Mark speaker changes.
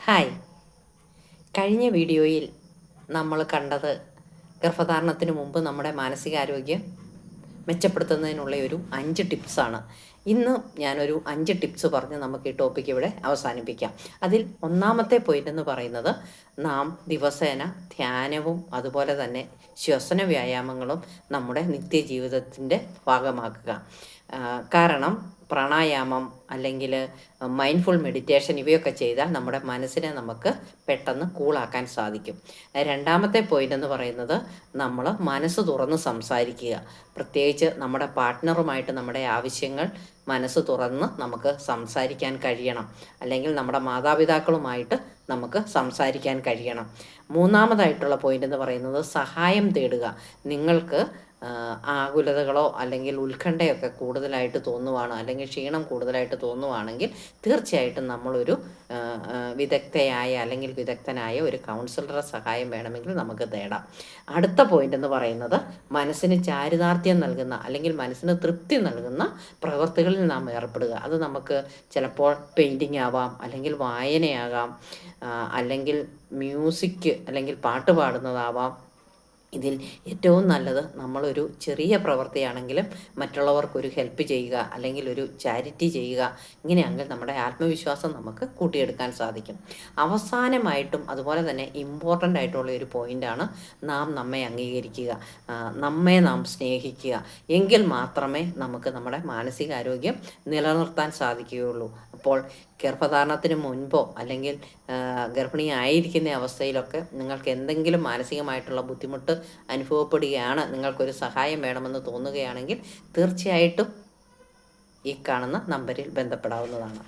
Speaker 1: Hi. കഴിഞ്ഞ വീഡിയോയിൽ നമ്മൾ കണ്ടത് ഗർഭധാരണത്തിന് മുമ്പ് നമ്മുടെ മാനസികാരോഗ്യം മെച്ചപ്പെടുത്തുന്നതിനുള്ള ഒരു 5 ടിപ്സാണ്. ഇന്ന് ഞാനൊരു 5 ടിപ്സ് പറഞ്ഞ് നമുക്ക് ഈ ടോപ്പിക്ക് ഇവിടെ അവസാനിപ്പിക്കാം. അതിൽ ഒന്നാമത്തെ പോയിന്റ് എന്ന് പറയുന്നത്, നാം ദിവസേന ധ്യാനവും അതുപോലെ തന്നെ ശ്വസന വ്യായാമങ്ങളും നമ്മുടെ നിത്യജീവിതത്തിൻ്റെ ഭാഗമാക്കുക. കാരണം പ്രാണായാമം അല്ലെങ്കിൽ മൈൻഡ്ഫുൾ മെഡിറ്റേഷൻ ഇവയൊക്കെ ചെയ്താൽ നമ്മുടെ മനസ്സിനെ നമുക്ക് പെട്ടെന്ന് കൂളാക്കാൻ സാധിക്കും. രണ്ടാമത്തെ പോയിന്റ് എന്ന് പറയുന്നത്, നമ്മൾ മനസ്സ് തുറന്ന് സംസാരിക്കുക. പ്രത്യേകിച്ച് നമ്മുടെ പാർട്ട്ണറുമായിട്ട് നമ്മുടെ ആവശ്യങ്ങൾ മനസ്സ് തുറന്ന് നമുക്ക് സംസാരിക്കാൻ കഴിയണം. അല്ലെങ്കിൽ നമ്മുടെ മാതാപിതാക്കളുമായിട്ട് നമുക്ക് സംസാരിക്കാൻ കഴിയണം. മൂന്നാമതായിട്ടുള്ള പോയിന്റ് എന്ന് പറയുന്നത്, സഹായം തേടുക. നിങ്ങൾക്ക് ആകുലതകളോ അല്ലെങ്കിൽ ഉത്കണ്ഠയൊക്കെ കൂടുതലായിട്ട് തോന്നുവാണ്, അല്ലെങ്കിൽ ക്ഷീണം കൂടുതലായിട്ട് തോന്നുവാണെങ്കിൽ തീർച്ചയായിട്ടും നമ്മളൊരു വിദഗ്ധയായ അല്ലെങ്കിൽ വിദഗ്ധനായ ഒരു കൗൺസിലറുടെ സഹായം വേണമെങ്കിൽ നമുക്ക് തേടാം. അടുത്ത പോയിന്റ് എന്ന് പറയുന്നത്, മനസ്സിന് ചാരിതാർത്ഥ്യം നൽകുന്ന അല്ലെങ്കിൽ മനസ്സിന് തൃപ്തി നൽകുന്ന പ്രവൃത്തികളിൽ നാം ഏർപ്പെടുക. അത് നമുക്ക് ചിലപ്പോൾ പെയിൻറ്റിങ് ആവാം, അല്ലെങ്കിൽ വായനയാകാം, അല്ലെങ്കിൽ മ്യൂസിക് അല്ലെങ്കിൽ പാട്ട് പാടുന്നതാവാം. ഇതിൽ ഏറ്റവും നല്ലത് നമ്മളൊരു ചെറിയ പ്രവൃത്തിയാണെങ്കിലും മറ്റുള്ളവർക്കൊരു ഹെൽപ്പ് ചെയ്യുക, അല്ലെങ്കിൽ ഒരു ചാരിറ്റി ചെയ്യുക. ഇങ്ങനെയാണെങ്കിൽ നമ്മുടെ ആത്മവിശ്വാസം നമുക്ക് കൂട്ടിയെടുക്കാൻ സാധിക്കും. അവസാനമായിട്ടും അതുപോലെ തന്നെ ഇമ്പോർട്ടൻ്റ് ആയിട്ടുള്ള ഒരു പോയിൻ്റാണ്, നാം നമ്മെ അംഗീകരിക്കുക, നമ്മെ നാം സ്നേഹിക്കുക. എങ്കിൽ മാത്രമേ നമുക്ക് നമ്മുടെ മാനസികാരോഗ്യം നിലനിർത്താൻ സാധിക്കുകയുള്ളൂ. അപ്പോൾ ഗർഭധാരണത്തിന് മുൻപോ അല്ലെങ്കിൽ ഗർഭിണിയായിരിക്കുന്ന അവസ്ഥയിലൊക്കെ നിങ്ങൾക്ക് എന്തെങ്കിലും മാനസികമായിട്ടുള്ള ബുദ്ധിമുട്ട് അനുഭവപ്പെടുകയാണ്, നിങ്ങൾക്കൊരു സഹായം വേണമെന്ന് തോന്നുകയാണെങ്കിൽ തീർച്ചയായിട്ടും ഈ കാണുന്ന നമ്പറിൽ ബന്ധപ്പെടാവുന്നതാണ്.